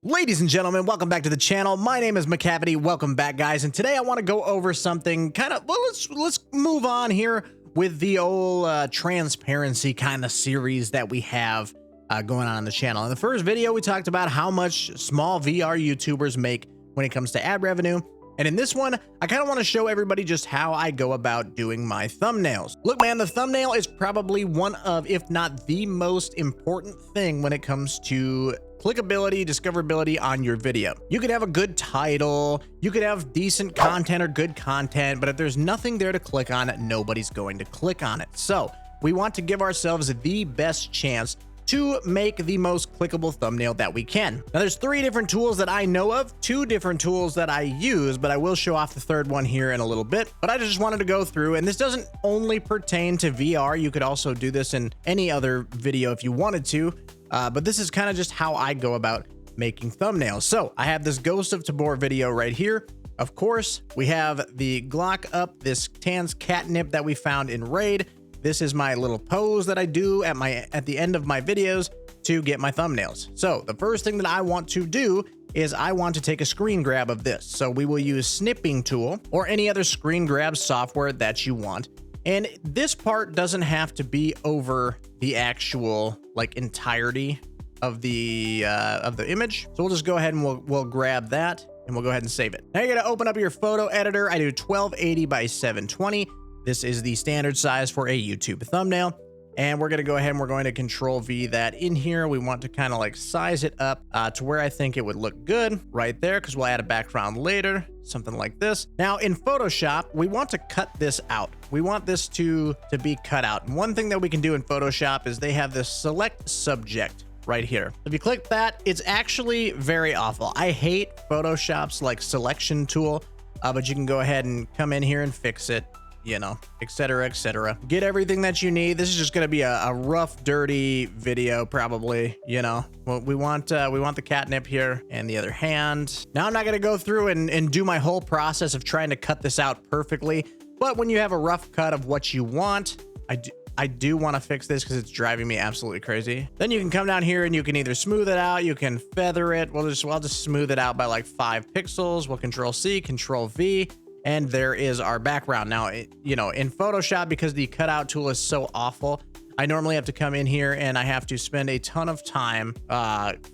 Ladies and gentlemen, welcome back to the channel. My name is McCavity. Welcome back, guys. And today I want to go over something kind of, well, let's move on here with the old transparency kind of series that we have going on the channel. In the first video, we talked about how much small VR YouTubers make when it comes to ad revenue. And in this one, I kind of want to show everybody just how I go about doing my thumbnails. Look, man, the thumbnail is probably one of, if not the most important thing when it comes to clickability, discoverability on your video. You could have a good title, you could have decent content or good content, but if there's nothing there to click on, nobody's going to click on it. So we want to give ourselves the best chance to make the most clickable thumbnail that we can. Now there's 3 different tools that I know of, 2 different tools that I use, but I will show off the 3rd one here in a little bit. But I just wanted to go through, and this doesn't only pertain to VR. You could also do this in any other video if you wanted to, but this is kind of just how I go about making thumbnails. So I have this Ghosts of Tabor video right here. Of course, we have the Glock up, this Tan's catnip that we found in Raid. This is my little pose that I do at the end of my videos to get my thumbnails. So the first thing that I want to do is I want to take a screen grab of this. So we will use snipping tool or any other screen grab software that you want. And this part doesn't have to be over the actual like entirety of the image. So we'll just go ahead and we'll grab that and we'll go ahead and save it. Now you're gonna open up your photo editor. I do 1280 by 720. This is the standard size for a YouTube thumbnail. And we're going to go ahead and we're going to Control V that in here. We want to kind of like size it up to where I think it would look good right there, because we'll add a background later, something like this. Now in Photoshop, we want to cut this out. We want this to be cut out. And one thing that we can do in Photoshop is they have this select subject right here. If you click that, it's actually very awful. I hate Photoshop's like selection tool, but you can go ahead and come in here and fix it, you know, etc., etc. Get everything that you need. This is just going to be a rough, dirty video, probably, you know. Well, we want the catnip here and the other hand. Now I'm not going to go through and do my whole process of trying to cut this out perfectly, but when you have a rough cut of what you want, I do want to fix this because it's driving me absolutely crazy. Then you can come down here and you can either smooth it out, you can feather it. I'll just smooth it out by like 5 pixels. We'll Control C, Control V. And there is our background. Now, you know, in Photoshop, because the cutout tool is so awful, I normally have to come in here and I have to spend a ton of time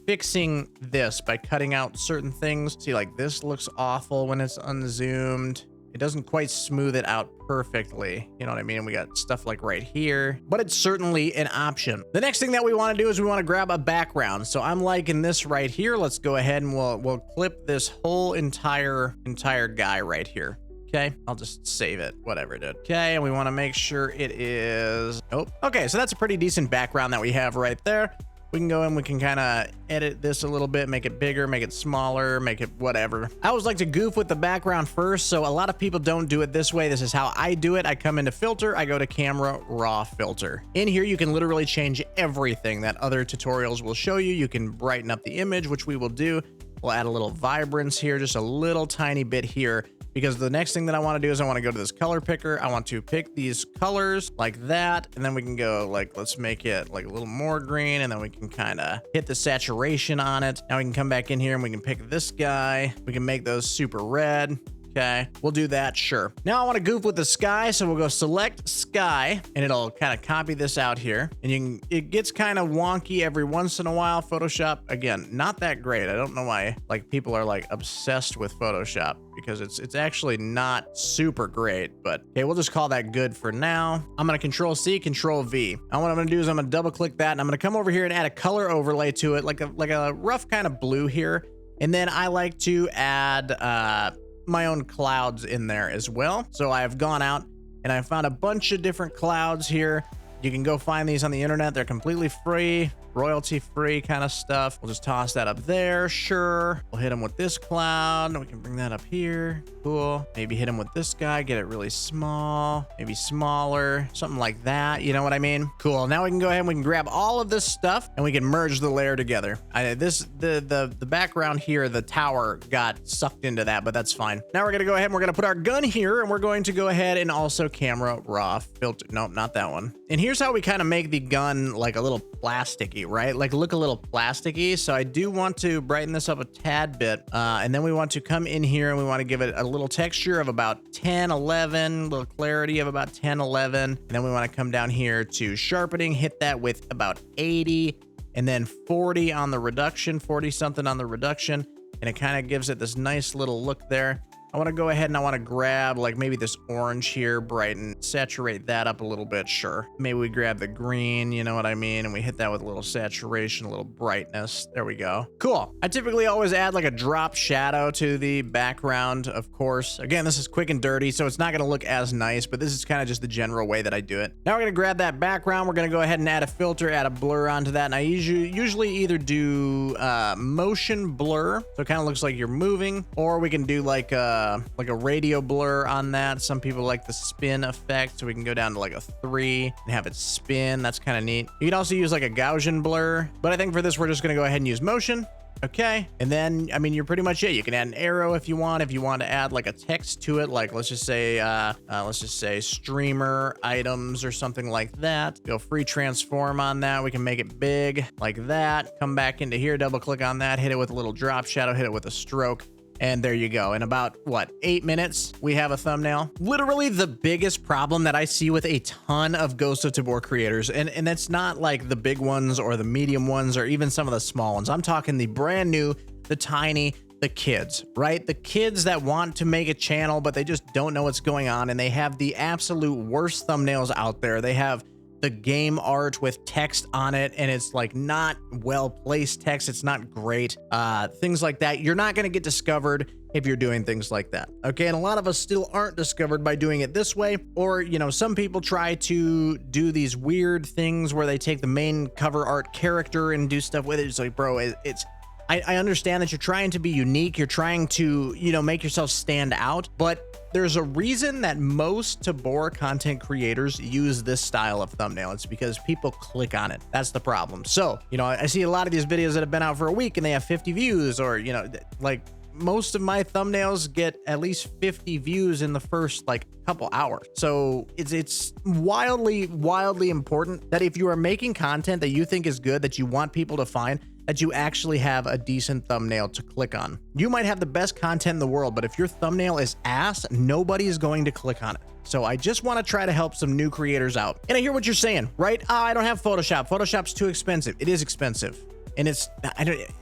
fixing this by cutting out certain things. See, like this looks awful when it's unzoomed. It doesn't quite smooth it out perfectly. You know what I mean? We got stuff like right here, but it's certainly an option. The next thing that we want to do is we want to grab a background. So I'm liking this right here. Let's go ahead and we'll clip this whole entire guy right here. Okay, I'll just save it, whatever, dude. Okay, and we want to make sure it is, oh, okay, so that's a pretty decent background that we have right there. We can go in, we can kind of edit this a little bit, make it bigger, make it smaller, make it whatever. I always like to goof with the background first, so a lot of people don't do it this way. This is how I do it. I come into filter, I go to camera, raw filter. In here, you can literally change everything that other tutorials will show you. You can brighten up the image, which we will do. We'll add a little vibrance here, just a little tiny bit here, because the next thing that I want to do is I want to go to this color picker. I want to pick these colors like that. And then we can go like, let's make it like a little more green. And then we can kind of hit the saturation on it. Now we can come back in here and we can pick this guy. We can make those super red. Okay, we'll do that, sure. Now I want to goof with the sky, so we'll go select sky, and it'll kind of copy this out here. And it gets kind of wonky every once in a while. Photoshop, again, not that great. I don't know why like people are like obsessed with Photoshop, because it's actually not super great, but okay, we'll just call that good for now. I'm gonna Control C, Control V. Now what I'm gonna do is I'm gonna double click that, and I'm gonna come over here and add a color overlay to it, like a rough kind of blue here. And then I like to add my own clouds in there as well. So I have gone out and I found a bunch of different clouds here. You can go find these on the internet. They're completely free, royalty free kind of stuff. We'll just toss that up there. Sure. We'll hit them with this cloud. We can bring that up here. Cool. Maybe hit them with this guy, get it really small, maybe smaller, something like that. You know what I mean? Cool. Now we can go ahead and we can grab all of this stuff and we can merge the layer together. The background here, the tower got sucked into that, but that's fine. Now we're going to go ahead and we're going to put our gun here, and we're going to go ahead and also camera raw filter. Nope, not that one. And here's how we kind of make the gun like a little plasticky. plasticky, right? Like look a little plasticky. So I do want to brighten this up a tad bit. And then we want to come in here and we want to give it a little texture of about 10, 11, little clarity of about 10, 11. And then we want to come down here to sharpening, hit that with about 80 and then 40 on the reduction, 40 something on the reduction. And it kind of gives it this nice little look there. I want to go ahead and I want to grab like maybe this orange here, brighten, saturate that up a little bit. Sure. Maybe we grab the green, you know what I mean? And we hit that with a little saturation, a little brightness. There we go. Cool. I typically always add like a drop shadow to the background, of course. Again, this is quick and dirty, so it's not going to look as nice, but this is kind of just the general way that I do it. Now we're going to grab that background. We're going to go ahead and add a filter, add a blur onto that. And I usually either do motion blur, so it kind of looks like you're moving, or we can do like a radio blur on that. Some people like the spin effect, so we can go down to like a 3 and have it spin. That's kind of neat. You can also use like a Gaussian blur, but I think for this we're just going to go ahead and use motion. Okay, and then I mean you're pretty much it. You can add an arrow if you want to add like a text to it, like let's just say streamer items or something like that. Go free transform on that. We can make it big like that. Come back into here, double click on that, hit it with a little drop shadow, hit it with a stroke. And there you go. In about, what, 8 minutes, we have a thumbnail. Literally the biggest problem that I see with a ton of Ghosts of Tabor creators, and that's not like the big ones or the medium ones or even some of the small ones. I'm talking the brand new, the tiny, the kids, right? The kids that want to make a channel, but they just don't know what's going on, and they have the absolute worst thumbnails out there. They have the game art with text on it, and it's like not well-placed text. It's not great. Things like that. You're not going to get discovered if you're doing things like that. Okay. And a lot of us still aren't discovered by doing it this way. Or, you know, some people try to do these weird things where they take the main cover art character and do stuff with it. It's like, bro, I understand that you're trying to be unique. You're trying to, you know, make yourself stand out, but there's a reason that most Tabor content creators use this style of thumbnail. It's because people click on it. That's the problem. So, you know, I see a lot of these videos that have been out for a week and they have 50 views, or, you know, like most of my thumbnails get at least 50 views in the first like couple hours. So it's wildly important that if you are making content that you think is good, that you want people to find, that you actually have a decent thumbnail to click on. You might have the best content in the world, but if your thumbnail is ass, nobody is going to click on it. So I just want to try to help some new creators out. And I hear what you're saying, right? I don't have Photoshop. Photoshop's too expensive. It is expensive. And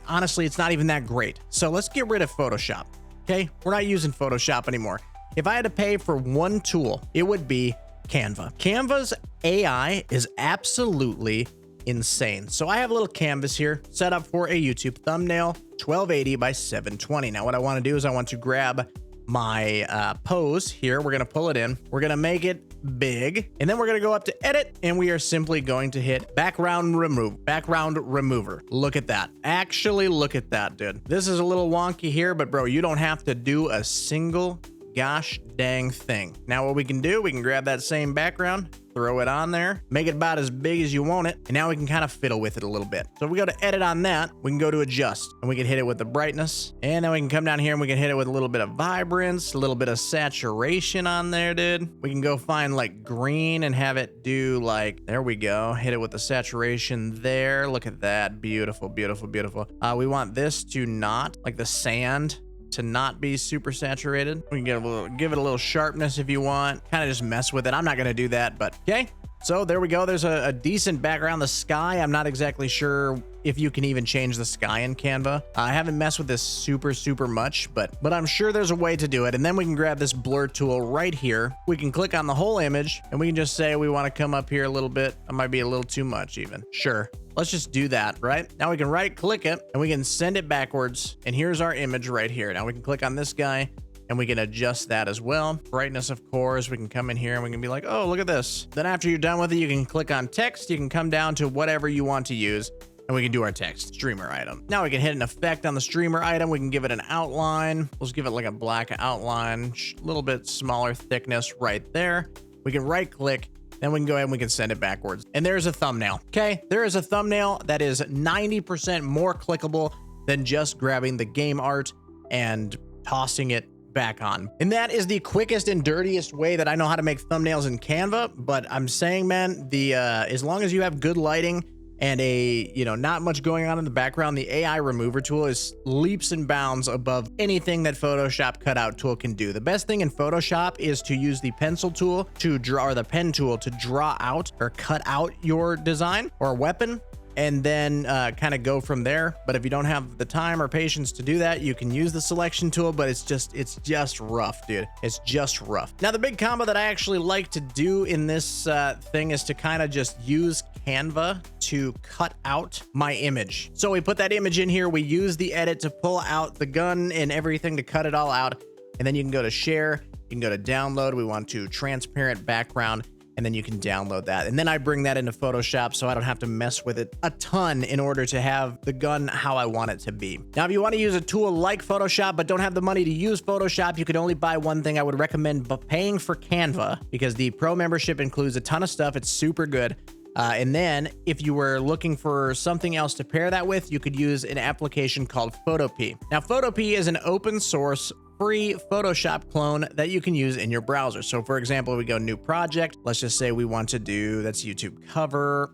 honestly, it's not even that great. So let's get rid of Photoshop. Okay. We're not using Photoshop anymore. If I had to pay for one tool, it would be Canva. Canva's AI is absolutely insane. So I have a little canvas here set up for a YouTube thumbnail, 1280 by 720. Now what I want to do is I want to grab my pose here. We're going to pull it in. We're going to make it big, and then we're going to go up to edit, and we are simply going to hit background remover. Look at that. Actually, look at that, dude. This is a little wonky here, but bro, you don't have to do a single gosh dang thing. Now what we can do, we can grab that same background, throw it on there, make it about as big as you want it, and now we can kind of fiddle with it a little bit. So if we go to edit on that, we can go to adjust, and we can hit it with the brightness, and then we can come down here and we can hit it with a little bit of vibrance, a little bit of saturation on there, dude. We can go find like green and have it do like, there we go, hit it with the saturation there. Look at that. Beautiful, beautiful, beautiful. We want this to not, like the sand, to not be super saturated. We can give it a little sharpness if you want. Kind of just mess with it. I'm not going to do that, but okay. So there we go. There's a decent background. The sky, I'm not exactly sure if you can even change the sky in Canva. I haven't messed with this super much, but I'm sure there's a way to do it. And then we can grab this blur tool right here. We can click on the whole image and we can just say we want to come up here a little bit. That might be a little too much even. Sure. Let's just do that, right? Now we can right click it and we can send it backwards. And here's our image right here. Now we can click on this guy and we can adjust that as well. Brightness, of course, we can come in here and we can be like, oh, look at this. Then after you're done with it, you can click on text. You can come down to whatever you want to use and we can do our text streamer item. Now we can hit an effect on the streamer item. We can give it an outline. Let's give it like a black outline, a little bit smaller thickness right there. We can right click. Then we can go ahead and we can send it backwards. And there's a thumbnail. Okay. There is a thumbnail that is 90% more clickable than just grabbing the game art and tossing it back on. And that is the quickest and dirtiest way that I know how to make thumbnails in Canva. But I'm saying, man, as long as you have good lighting and a, not much going on in the background, the AI remover tool is leaps and bounds above anything that Photoshop cutout tool can do. The best thing in Photoshop is to use the pencil tool to draw, or the pen tool to draw out or cut out your design or weapon, and then kind of go from there. But if you don't have the time or patience to do that, you can use the selection tool, but it's just rough, dude. It's just rough. Now, the big combo that I actually like to do in this thing is to kind of just use Canva to cut out my image. So we put that image in here, we use the edit to pull out the gun and everything to cut it all out, and then you can go to share, you can go to download, we want to transparent background, and then you can download that. And then I bring that into Photoshop so I don't have to mess with it a ton in order to have the gun how I want it to be. Now, if you want to use a tool like Photoshop but don't have the money to use Photoshop, you can only buy one thing. I would recommend paying for Canva, because the pro membership includes a ton of stuff. It's super good. And then if you were looking for something else to pair that with, you could use an application called Photopea. Now, Photopea is an open source free Photoshop clone that you can use in your browser. So for example, we go new project. Let's just say we want to do, that's YouTube cover,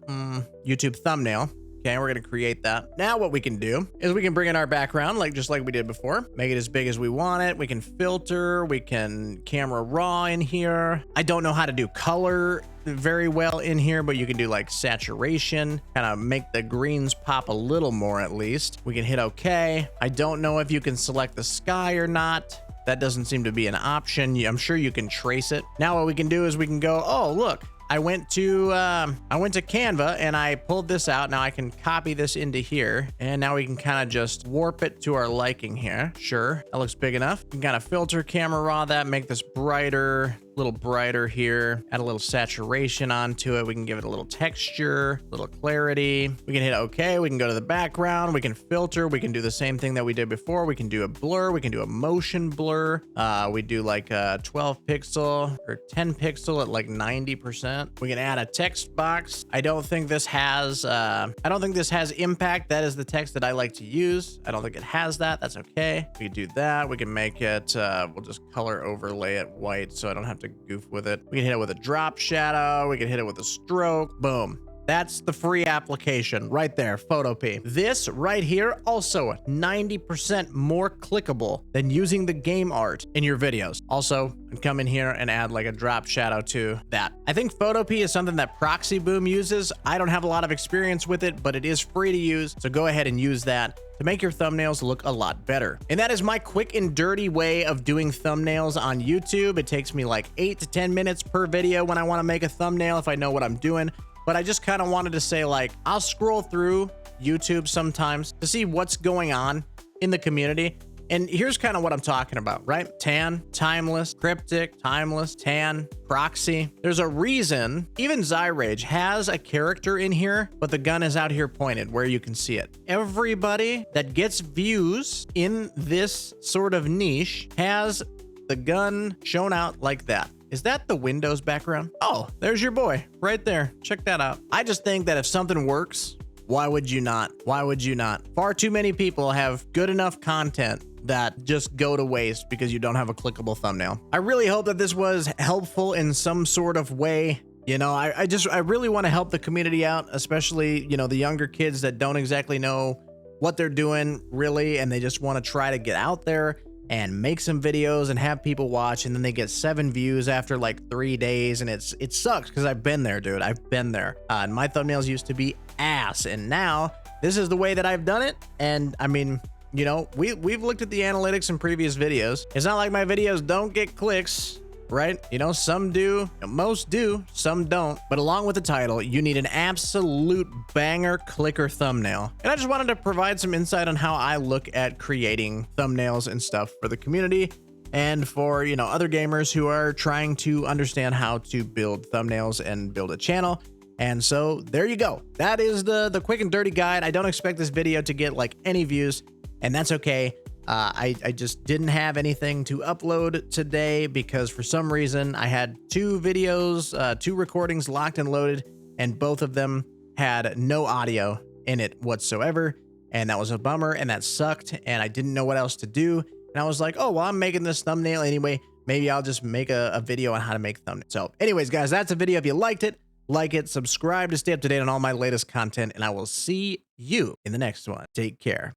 YouTube thumbnail. Okay, we're gonna create that. Now what we can do is we can bring in our background just like we did before, make it as big as we want it. We can filter, we can camera raw in here. I don't know how to do color very well in here, but you can do like saturation, kind of make the greens pop a little more at least. We can hit okay. I don't know if you can select the sky or not. That doesn't seem to be an option. I'm sure you can trace it. Now what we can do is we can go, oh, look, I went to Canva and I pulled this out. Now I can copy this into here, and now we can kind of just warp it to our liking here. Sure, that looks big enough. You can kind of filter, camera raw that, make this brighter, a little brighter here, add a little saturation onto it. We can give it a little texture, a little clarity. We can hit okay. We can go to the background. We can filter. We can do the same thing that we did before. We can do a blur. We can do a motion blur. We do like a 12 pixel or 10 pixel at like 90%. We can add a text box. I don't think this has impact. That is the text that I like to use. I don't think it has that. That's okay. We can do that. We can make it, we'll just color overlay it white so I don't have to goof with it. We can hit it with a drop shadow. We can hit it with a stroke. Boom. That's the free application right there, Photopea. This right here, also 90% more clickable than using the game art in your videos. Also, come in here and add like a drop shadow to that. I think Photopea is something that Proxy Boom uses. I don't have a lot of experience with it, but it is free to use, so go ahead and use that to make your thumbnails look a lot better. And that is my quick and dirty way of doing thumbnails on YouTube. It takes me like 8 to 10 minutes per video when I want to make a thumbnail if I know what I'm doing. But I just kind of wanted to say, like, I'll scroll through YouTube sometimes to see what's going on in the community. And here's kind of what I'm talking about, right? Tan, timeless, cryptic, timeless, tan, proxy. There's a reason even Zyrage has a character in here, but the gun is out here pointed where you can see it. Everybody that gets views in this sort of niche has the gun shown out like that. Is that the Windows background? Oh, there's your boy right there. Check that out. I just think that if something works, why would you not? Why would you not? Far too many people have good enough content that just go to waste because you don't have a clickable thumbnail. I really hope that this was helpful in some sort of way. You know, I really want to help the community out, especially, you know, the younger kids that don't exactly know what they're doing really, and they just want to try to get out there and make some videos and have people watch, and then they get 7 views after like 3 days, and it sucks because I've been there, dude. I've been there. And my thumbnails used to be ass, and now this is the way that I've done it. And I mean, you know, we've looked at the analytics in previous videos. It's not like my videos don't get clicks, right? You know, some do, most do, some don't. But along with the title, you need an absolute banger clicker thumbnail. And I just wanted to provide some insight on how I look at creating thumbnails and stuff for the community and for, you know, other gamers who are trying to understand how to build thumbnails and build a channel. And so there you go. That is the quick and dirty guide. I don't expect this video to get like any views, and that's okay. I just didn't have anything to upload today because for some reason I had 2 videos, 2 recordings locked and loaded, and both of them had no audio in it whatsoever. And that was a bummer, and that sucked, and I didn't know what else to do. And I was like, oh, well, I'm making this thumbnail anyway. Maybe I'll just make a video on how to make thumbnails. So anyways, guys, that's a video. If you liked it, like it, subscribe to stay up to date on all my latest content, and I will see you in the next one. Take care.